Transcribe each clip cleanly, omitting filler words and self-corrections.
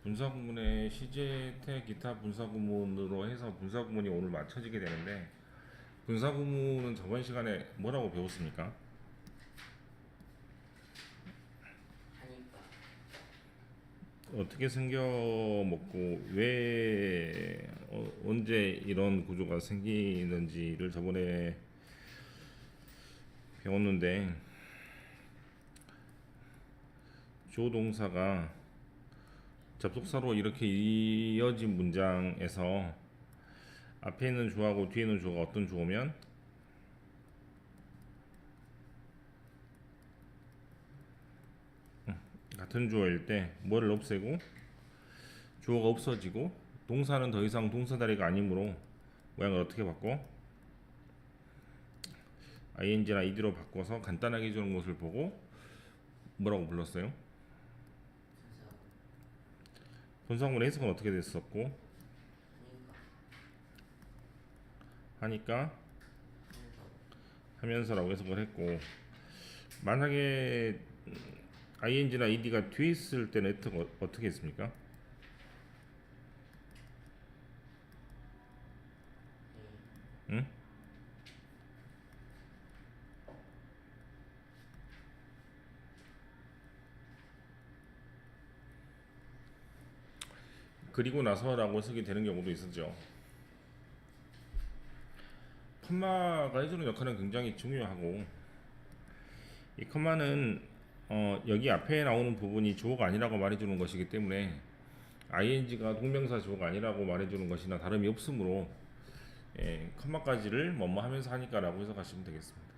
분사구문의 시제태 기타 분사구문으로 해서 분사구문이 오늘 맞춰지게 되는데, 분사구문은 저번 시간에 뭐라고 배웠습니까? 하니까. 어떻게 생겨먹고 왜 언제 이런 구조가 생기는지를 저번에 배웠는데, 조동사가 접속사로 이렇게 이어진 문장에서 앞에 있는 주어하고 뒤에 있는 주어가 어떤 주어면 같은 주어일 때 뭐를 없애고 주어가 없어지고 동사는 더 이상 동사 다리가 아니므로 모양을 어떻게 바꿔? ing나 ed로 바꿔서 간단하게 해주는 것을 보고 뭐라고 불렀어요? 분사. 분사구문의 해석은 어떻게 됐었고 하니까. 하니까 하면서. 하면서라고 해석을 했고, 만약에 ing나 ed가 뒤에 있을 때는 어떻게 했습니까? 네. 응? 그리고 나서라고 쓰게 되는 경우도 있었죠. 컴마가 해주는 역할은 굉장히 중요하고, 이 컴마는 여기 앞에 나오는 부분이 주어가 아니라고 말해주는 것이기 때문에 ing가 동명사 주어가 아니라고 말해주는 것이나 다름이 없으므로, 컴마까지를 뭐뭐 하면서 하니까라고 해석하시면 되겠습니다.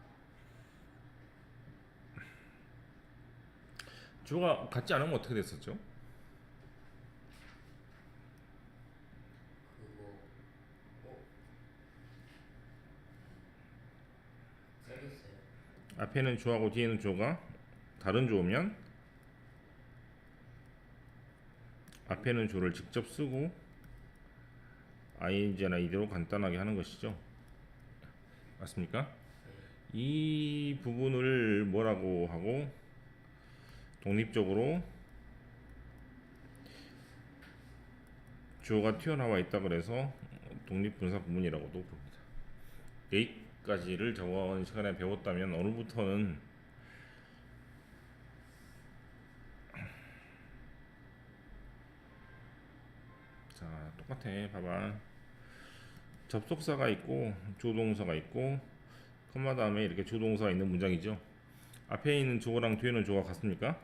주어가 같지 않으면 어떻게 됐었죠? 그거. 써있어요. 앞에는 주어하고 뒤에는 주어가 다른 주어면 앞에는 주어를 직접 쓰고 ing나 이대로 간단하게 하는 것이죠. 맞습니까? 네. 이 부분을 뭐라고 하고 독립적으로 주어가 튀어나와 있다 그래서 독립분사 구문이라고도 부릅니다. 여기까지를 저번 시간에 배웠다면 오늘부터는 자 똑같아. 봐봐. 접속사가 있고 조동사가 있고 컴마 다음에 이렇게 조동사가 있는 문장이죠. 앞에 있는 주어랑 뒤에 있는 주어가 같습니까?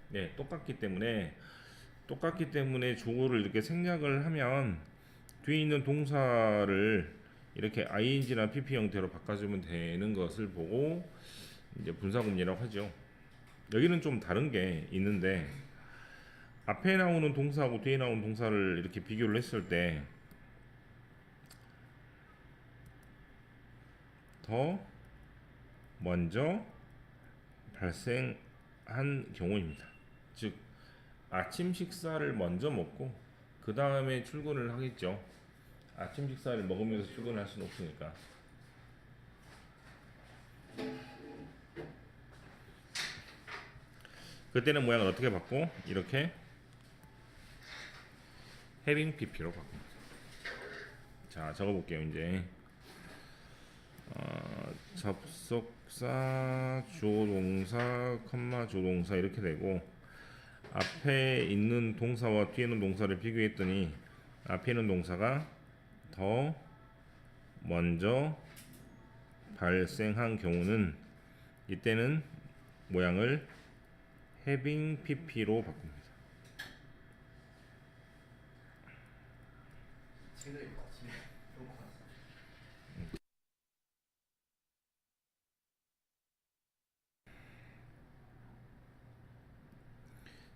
네. 네, 똑같기 때문에 주어를 이렇게 생략을 하면 뒤에 있는 동사를 이렇게 ing나 pp 형태로 바꿔주면 되는 것을 보고 이제 분사구문이라고 하죠. 여기는 좀 다른 게 있는데, 앞에 나오는 동사하고 뒤에 나오는 동사를 이렇게 비교를 했을 때 더 먼저 발생한 경우입니다. 즉 아침 식사를 먼저 먹고 그 다음에 출근을 하겠죠. 아침 식사를 먹으면서 출근할 수는 없으니까. 그때는 모양을 어떻게 바꿔? 이렇게 having pp로 바꿉니다. 자, 적어볼게요. 이제 접속사, 조동사, 컴마 조동사 이렇게 되고, 앞에 있는 동사와 뒤에 있는 동사를 비교했더니 앞에 있는 동사가 더 먼저 발생한 경우는 이때는 모양을 having pp로 바꿉니다. 책을 읽고 아침에 놓고 왔어.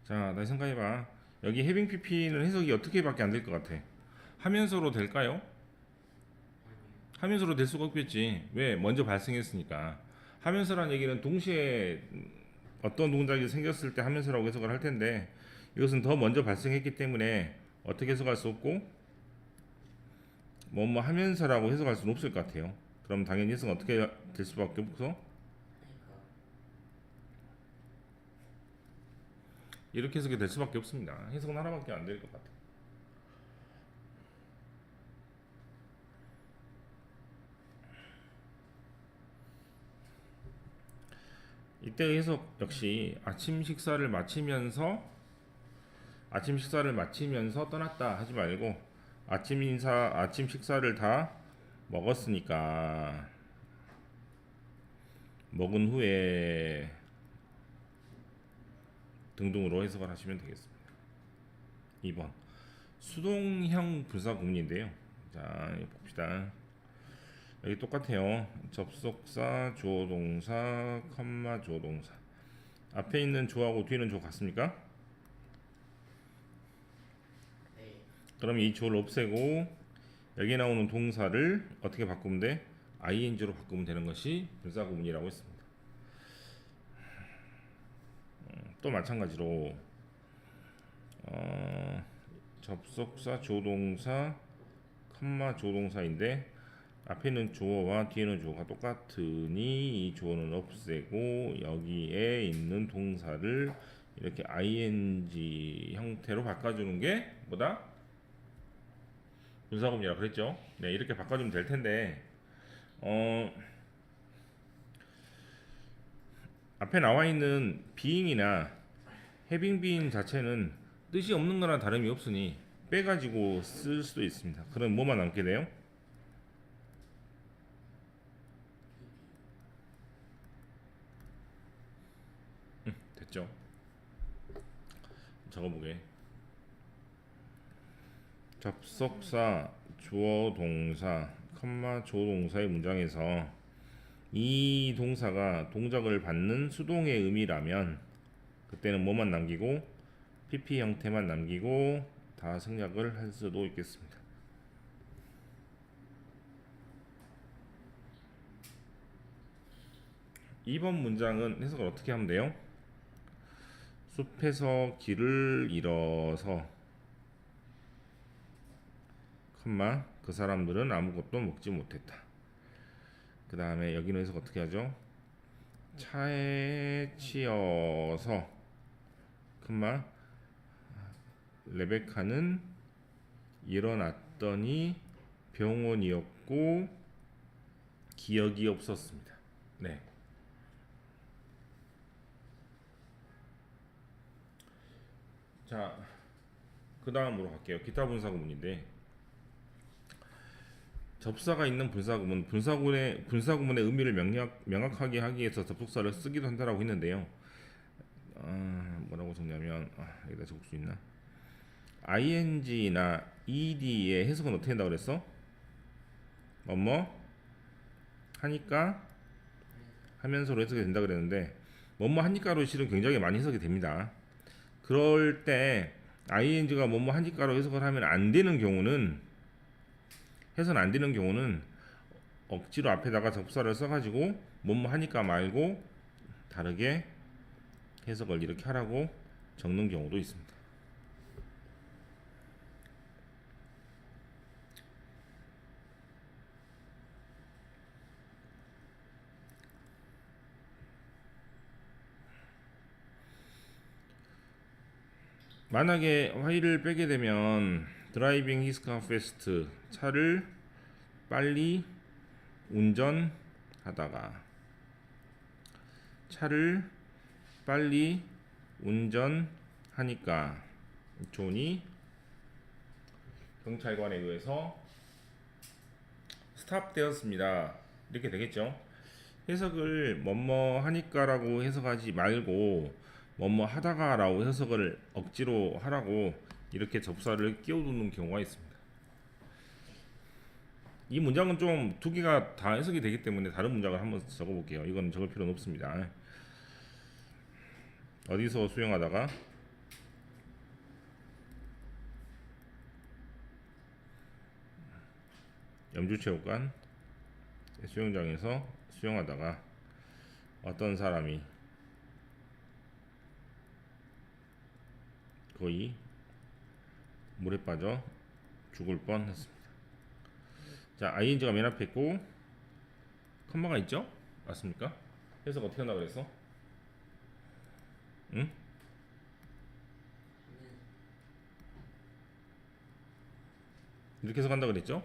자, 다시 생각해봐. 여기 having pp는 해석이 어떻게밖에 안 될 것 같아? 하면서로 될까요? 아니요. 하면서로 될 수가 없겠지. 왜? 먼저 발생했으니까. 하면서란 얘기는 동시에 어떤 동작이 생겼을 때 하면서라고 해석을 할 텐데, 이것은 더 먼저 발생했기 때문에 어떻게 해석할 수 없고 뭐뭐 하면서라고 해석할 수는 없을 것 같아요. 그럼 당연히 해석은 어떻게 될 수밖에 없어? 하니까. 이렇게 해석이 될 수밖에 없습니다. 해석은 하나밖에 안 될 것 같아요. 이때 해석 역시 아침 식사를 마치면서 떠났다 하지 말고 아침 식사를 다 먹었으니까 먹은 후에 등등으로 해석을 하시면 되겠습니다. 2번 수동형 분사 구문인데요. 자, 봅시다. 여기 똑같아요. 접속사, 주어 동사, 컴마 주어 동사. 앞에 있는 주어하고 뒤에 있는 주어 같습니까? 네. 그럼 이 주어를 없애고 여기 나오는 동사를 어떻게 바꾸면 돼? ing로 바꾸면 되는 것이 분사 구문이라고 했습니다. 또 마찬가지로 접속사, 주어 동사, 컴마 주어 동사인데 앞에 있는 주어와 뒤에 있는 주어가 똑같으니 이 주어는 없애고 여기에 있는 동사를 이렇게 ing 형태로 바꿔주는 게 뭐다? 분사구문이라고 그랬죠. 네, 이렇게 바꿔주면 될 텐데 앞에 나와 있는 being이나 having been 자체는 뜻이 없는 거나 다름이 없으니 빼가지고 쓸 수도 있습니다. 그럼 뭐만 남게 돼요? 됐죠? 적어보게. 접속사, 주어 동사, 컴마 주어 동사의 문장에서 이 동사가 동작을 받는 수동의 의미라면 그때는 뭐만 남기고 PP 형태만 남기고 다 생략을 할 수도 있겠습니다. 2번 문장은 해석을 어떻게 하면 돼요? 숲에서 길을 잃어서 컴마 그 사람들은 아무것도 먹지 못했다. 그 다음에 여기는 해석 어떻게 하죠? 차에 치여서 컴마 레베카는 일어났더니 병원이었고 기억이 없었습니다. 네. 자, 그 다음으로 갈게요. 기타 분사구문인데 접사가 있는 분사구문의 의미를 명확하게 하기 위해서 접속사를 쓰기도 한다라고 했는데요. 뭐라고 적냐면 여기다 적을 수 있나? ing나 ed의 해석은 어떻게 된다고 그랬어? 뭐뭐 하니까 하면서로 해석이 된다 그랬는데 뭐뭐 하니까로 실은 굉장히 많이 해석이 됩니다. 그럴 때 ing가 뭐뭐 하니까로 해석을 하면 안 되는 경우는 해서는 안 되는 경우는 억지로 앞에다가 접사를 써가지고 뭐뭐 하니까 말고 다르게 해석을 이렇게 하라고 적는 경우도 있습니다. 만약에 while을 빼게 되면 driving his car fast 차를 빨리 운전하다가 차를 빨리 운전하니까 존이 경찰관에 의해서 스탑 되었습니다. 이렇게 되겠죠. 해석을 뭐뭐 하니까라고 해석하지 말고 뭐뭐 하다가라고 해석을 억지로 하라고 이렇게 접사를 끼워두는 경우가 있습니다. 이 문장은 좀 두 개가 다 해석이 되기 때문에 다른 문장을 한번 적어볼게요. 이건 적을 필요는 없습니다. 어디서 수영하다가 염주체육관 수영장에서 수영하다가 어떤 사람이 거의 물에 빠져 죽을 뻔했습니다. 자, ing가 맨 앞에 있고 컴마가 있죠? 맞습니까? 해석 어떻게 한다 그랬어? 응? 이렇게 해석한다 그랬죠?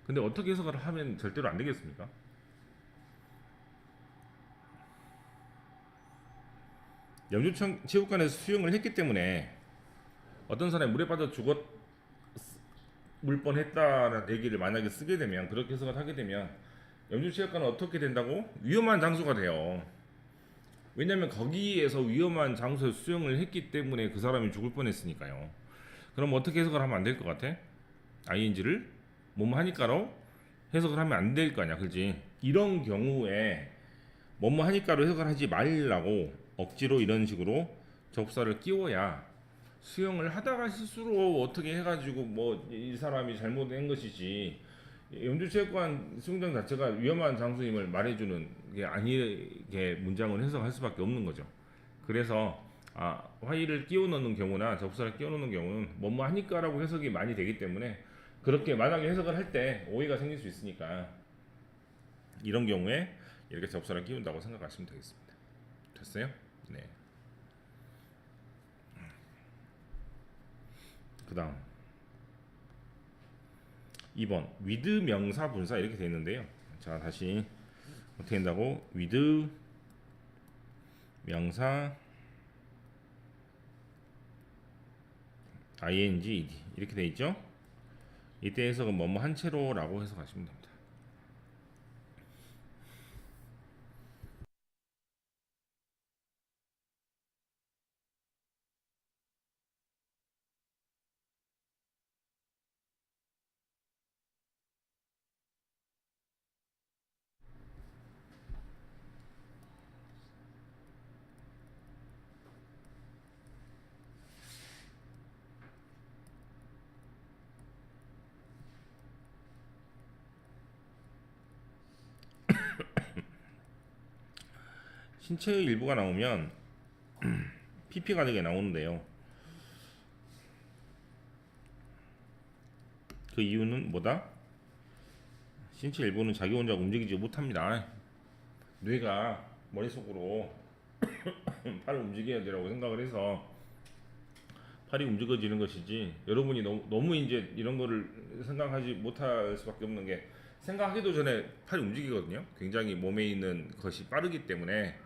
근데 어떻게 해석을 하면 절대로 안 되겠습니까? 염주체육관에서 수영을 했기 때문에 어떤 사람이 물에 빠져 죽었 물 뻔했다는 얘기를 만약에 쓰게 되면, 그렇게 해석을 하게 되면 염주체육관은 어떻게 된다고? 위험한 장소가 돼요. 왜냐면 거기에서 위험한 장소에 수영을 했기 때문에 그 사람이 죽을 뻔했으니까요. 그럼 어떻게 해석을 하면 안 될 것 같아? ing를 뭐뭐 하니까로 해석을 하면 안 될 거 아니야, 그렇지? 이런 경우에 뭐뭐 하니까로 해석을 하지 말라고 억지로 이런 식으로 접사를 끼워야, 수영을 하다가 실수로 어떻게 해가지고 뭐 이 사람이 잘못한 것이지, 염주체육관 수영장 자체가 위험한 장소임을 말해주는 게 아니게 문장을 해석할 수밖에 없는 거죠. 그래서 화의를 끼워 넣는 경우나 접사를 끼워 넣는 경우는 뭐뭐 하니까라고 해석이 많이 되기 때문에, 그렇게 만약에 해석을 할 때 오해가 생길 수 있으니까 이런 경우에 이렇게 접사를 끼운다고 생각하시면 되겠습니다. 됐어요? 네. 그 다음 2번 with 명사 분사 이렇게 되어 있는데요. 자, 다시 어떻게 된다고? with 명사 ing ed 이렇게 되어 있죠. 이때 해석은 뭐뭐 한 채로라고 해석하시면 됩니다. 신체의 일부가 나오면 PP 가득에 나오는데요. 그 이유는 뭐다? 신체 일부는 자기 혼자 움직이지 못합니다. 뇌가 머릿속으로 팔을 움직여야 되라고 생각을 해서 팔이 움직여지는 것이지, 여러분이 너무 이제 이런 거를 생각하지 못할 수밖에 없는 게, 생각하기도 전에 팔이 움직이거든요. 굉장히 몸에 있는 것이 빠르기 때문에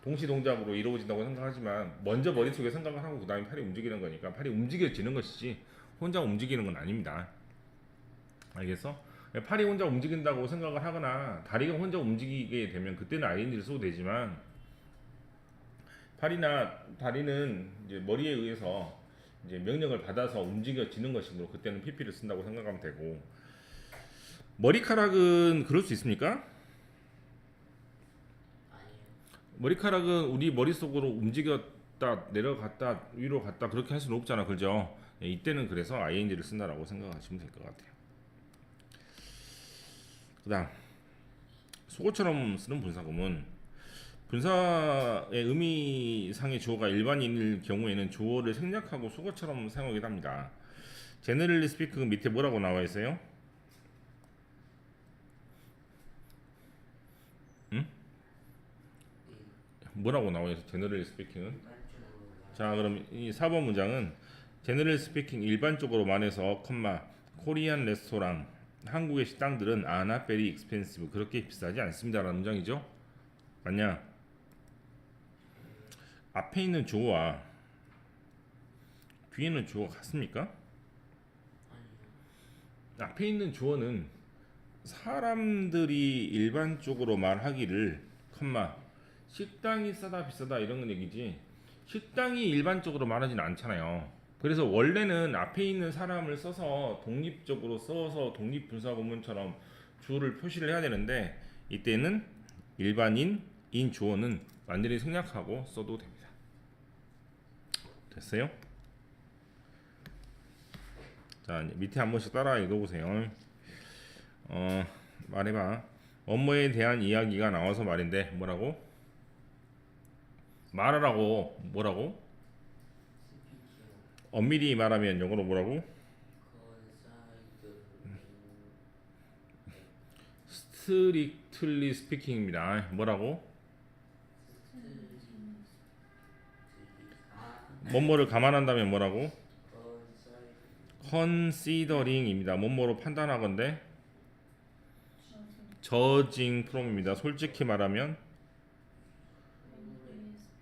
동시 동작으로 이루어진다고 생각하지만, 먼저 머릿속에 생각을 하고 그 다음에 팔이 움직이는 거니까 팔이 움직여지는 것이지 혼자 움직이는 건 아닙니다. 알겠어? 팔이 혼자 움직인다고 생각을 하거나 다리가 혼자 움직이게 되면 그때는 ing를 써도 되지만, 팔이나 다리는 이제 머리에 의해서 이제 명령을 받아서 움직여지는 것이므로 그때는 pp를 쓴다고 생각하면 되고, 머리카락은 그럴 수 있습니까? 아니에요. 머리카락은 우리 머릿속으로 움직였다 내려갔다 위로 갔다 그렇게 할 수는 없잖아, 그죠? 이때는 그래서 ing를 쓴다라고 생각하시면 될 것 같아요. 그 다음 속어처럼 쓰는 분사구문, 분사의 의미상의 주어가 일반인일 경우에는 주어를 생략하고 속어처럼 사용하기도 합니다. 제너럴리 스피킹 밑에 뭐라고 나와 있어요? 응? 뭐라고 나와 있어? 제너럴리 스피킹은? 일반적으로 자, 그럼 이 4번 문장은 제너럴 스피킹 일반적으로 말해서 코리안 레스토랑 한국의 식당들은 not very expensive 그렇게 비싸지 않습니다라는 문장이죠. 맞냐? 앞에 있는 주어와 뒤에 있는 주어가 같습니까? 아니요. 앞에 있는 주어는 사람들이 일반적으로 말하기를 식당이 싸다 비싸다 이런 얘기지, 식당이 일반적으로 말하지는 않잖아요. 그래서 원래는 앞에 있는 사람을 써서 독립적으로 써서 독립분사구문처럼 주어를 표시를 해야 되는데, 이때는 일반인인 주어는 완전히 생략하고 써도 됩니다. 됐어요? 자, 이제 밑에 한 번씩 따라 읽어보세요. 말해봐. 업무에 대한 이야기가 나와서 말인데 뭐라고? 말하라고. 뭐라고? 스피킹 엄밀히 말하면 영어로 뭐라고? strictly speaking입니다. 뭐라고? 뭐뭐를 감안한다면 뭐라고? considering입니다. 뭐뭐로 판단하건대 judging from입니다. 솔직히 말하면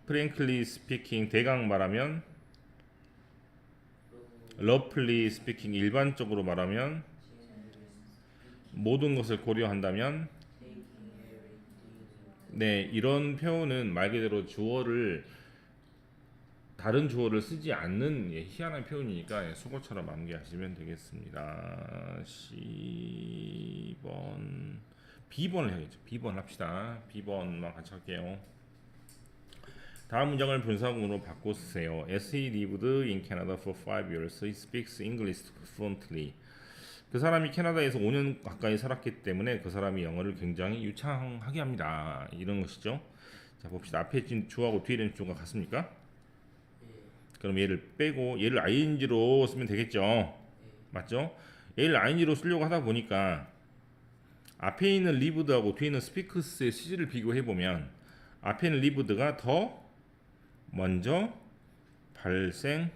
frankly speaking 대강 말하면 roughly speaking 일반적으로 말하면 모든 것을 고려한다면 네, 이런 표현은 말 그대로 주어를 다른 주어를 쓰지 않는 희한한 표현이니까 수거처럼 암기하시면 되겠습니다. C번 B번을 해야겠죠. B번 합시다. B번만 같이 할게요. 다음 문장을 분사구문으로 바꿔 쓰세요. As he lived in Canada for 5 years, he speaks English fluently. 그 사람이 캐나다에서 5년 가까이 살았기 때문에 그 사람이 영어를 굉장히 유창하게 합니다. 이런 것이죠. 자 봅시다. 앞에 있는 주어하고 뒤에 있는 주어가 같습니까? 그럼 얘를 빼고 얘를 ing로 쓰면 되겠죠. 맞죠? 얘를 ing로 쓰려고 하다 보니까 앞에 있는 lived하고 뒤에 있는 speaks의 시제를 비교해 보면 앞에 있는 lived가 더 먼저 발생한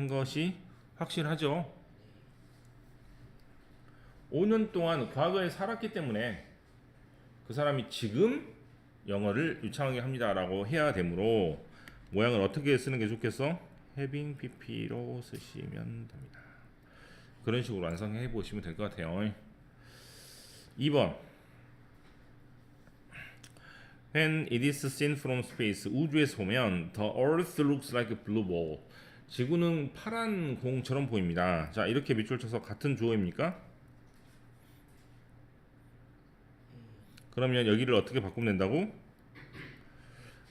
것이 확실하죠. 5년 동안 과거에 살았기 때문에 그 사람이 지금 영어를 유창하게 합니다라고 해야 되므로 모양을 어떻게 쓰는 게 좋겠어? having pp로 쓰시면 됩니다. 그런 식으로 완성해 보시면 될 것 같아요. 2번 When it is seen from space, 우주에서 보면 The Earth looks like a blue ball. 지구는 파란 공처럼 보입니다. 자, 이렇게 밑줄 쳐서 같은 주어입니까? 그러면 여기를 어떻게 바꾸면 된다고?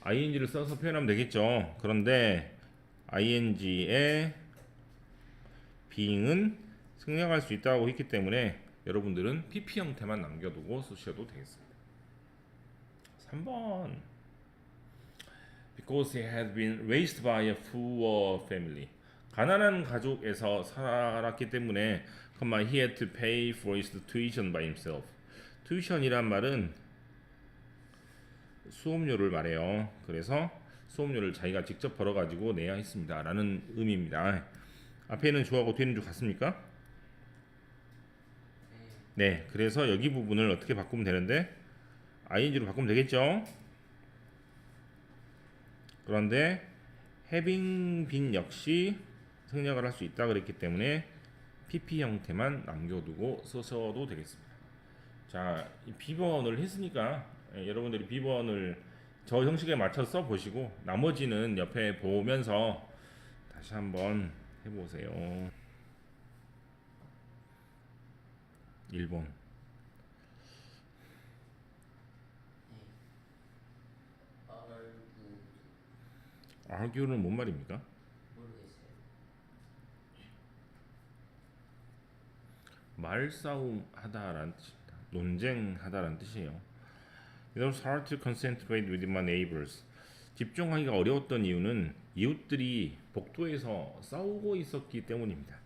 ing를 써서 표현하면 되겠죠. 그런데 ing의 being은 생략할 수 있다고 했기 때문에 여러분들은 pp 형태만 남겨두고 쓰셔도 되겠습니다. 3번 Because he had been raised by a poor family. 가난한 가족에서 살았기 때문에 he had to pay for his tuition by himself. tuition이란 말은 수업료를 말해요. 그래서 수업료를 자기가 직접 벌어가지고 내야 했습니다 라는 의미입니다. 앞에 있는 주어하고 뒤에 있는 주 같습니까? 네, 그래서 여기 부분을 어떻게 바꾸면 되는데 ing로 바꾸면 되겠죠. 그런데 having been 역시 생략을 할 수 있다 그랬기 때문에 pp 형태만 남겨두고 쓰셔도 되겠습니다. 자, 이 B번을 했으니까 여러분들이 B번을 저 형식에 맞춰서 써보시고 나머지는 옆에 보면서 다시 한번 해보세요. 1번 argue는 뭔 말입니까? 모르겠어요. 말싸움 하다라는 뜻입니다. 논쟁하다라는 뜻이에요. It was hard to concentrate with my neighbors. 집중하기가 어려웠던 이유는 이웃들이 복도에서 싸우고 있었기 때문입니다.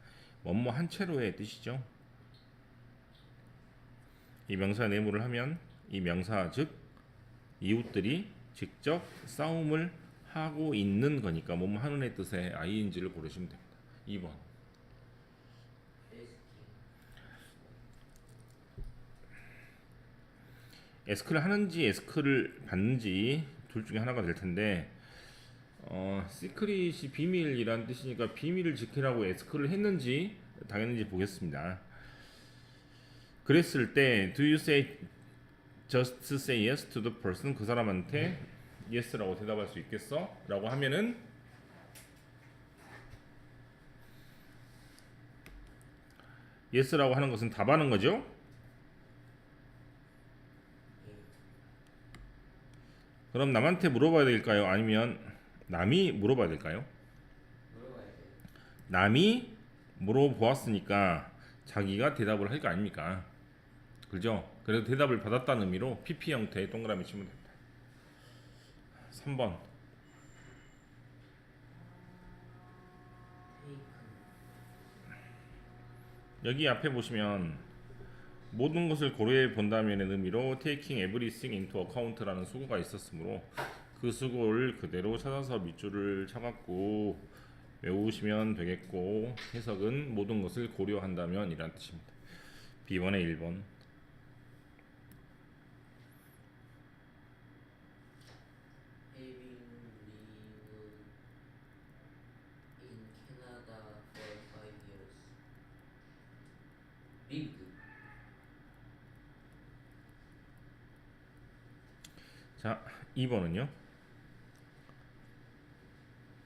뭐뭐 한 채로의 뜻이죠. 이 명사 내무를 하면 이 명사 즉 이웃들이 직접 싸움을 하고 있는 거니까 뭐뭐 하는의 뜻의 ing를 고르시면 됩니다. 2번 에스크를 하는지 에스크를 받는지 둘 중에 하나가 될 텐데 시크릿이 비밀이란 뜻이니까 비밀을 지키라고 에스크를 했는지 당했는지 보겠습니다. 그랬을 때 do you say just say yes to the person? 그 사람한테 yes라고 대답할 수 있겠어? 라고 하면은 yes라고 하는 것은 답하는 거죠. 그럼 남한테 물어봐야 될까요? 아니면 남이 물어봐야 될까요? 물어봐야 돼요. 남이 물어보았으니까 자기가 대답을 할 거 아닙니까? 그죠? 그래서 대답을 받았다는 의미로 PP 형태의 동그라미 치면 됩니다. 3번 여기 앞에 보시면 모든 것을 고려해 본다면의 의미로 taking everything into account라는 수고가 있었으므로 그 수고를 그대로 찾아서 밑줄을 쳐갖고 외우시면 되겠고 해석은 모든 것을 고려한다면 이란 뜻입니다. B번에 1번. Having lived in Canada for 5 years. Lived. 자, 2번은요.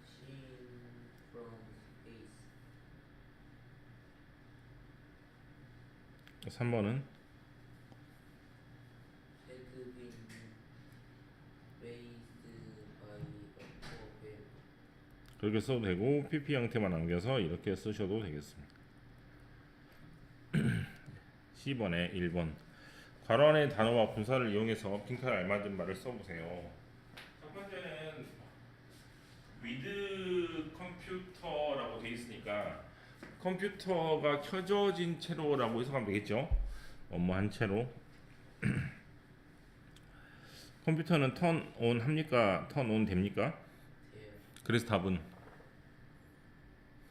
Seen from space. 3번은 Had been raised by a poor family. 그렇게 써도 되고 PP 형태만 남겨서 이렇게 쓰셔도 되겠습니다. C번에 1번. 괄호 안의 단어와 분사를 이용해서 빈칸에 알맞은 말을 써보세요. 첫 번째는 with 컴퓨터라고 돼 있으니까 컴퓨터가 켜져진 채로라고 해석하면 되겠죠. 한 채로. 컴퓨터는 턴 온 합니까? 턴 온 됩니까? 돼요. 그래서 답은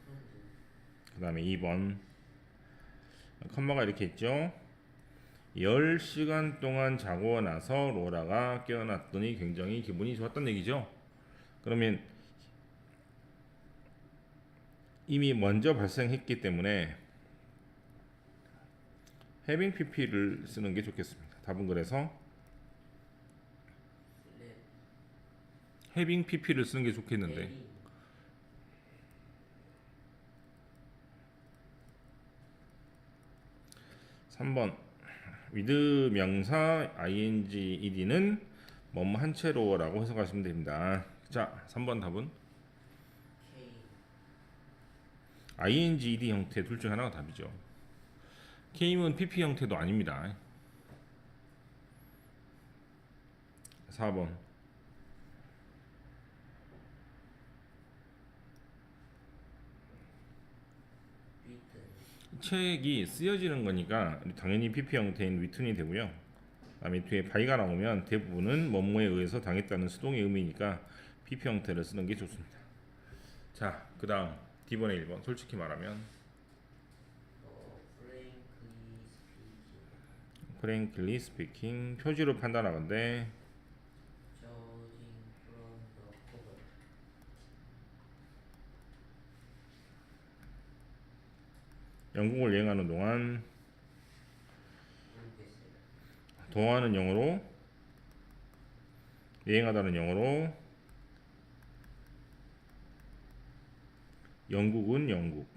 프론트. 그 다음에 2번 컴마가 이렇게 있죠. 10시간 동안 자고 나서 로라가 깨어났더니 굉장히 기분이 좋았던 얘기죠. 그러면 이미 먼저 발생했기 때문에 having pp를 쓰는 게 좋겠습니다. 답은 그래서 슬랩. having pp를 쓰는 게 좋겠는데 Having. 3번 with 명사 ing ed는 뭐뭐 한 채로라고 해석하시면 됩니다. 자, 3번 답은 Came. ing ed 형태 둘 중 하나가 답이죠. came은 pp 형태도 아닙니다. 4번 Written. 책이 쓰여지는 거니까 당연히 pp 형태인 written이 되고요. 그다음에 뒤에 by가 나오면 대부분은 뭐뭐에 의해서 당했다는 수동의 의미니까 pp 형태를 쓰는 게 좋습니다. 자, 그 다음 D번에 1번. 솔직히 말하면 Frankly frankly speaking. speaking 표지로 판단하건대 Judging from the cover. 영국을 여행하는 동안 모르겠어요. 동화는 영어로 여행하다는 영어로 영국은 영국.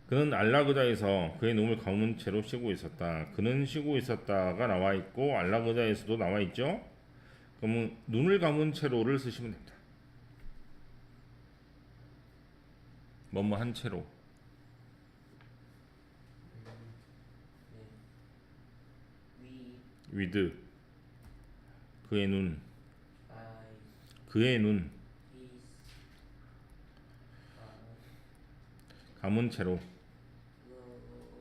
그는 안락의자에서 그의 몸을 감은 채로 쉬고 있었다. 그는 쉬고 있었다가 나와 있고 안락의자에서도 나와 있죠. 그러면 눈을 감은 채로를 쓰시면 됩니다. 뭐뭐 한 채로. 네. with 그의 눈, Eyes. 그의 눈 His. 감은 채로. Closely.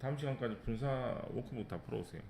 다음 시간까지 분사 워크북 다 풀어오세요.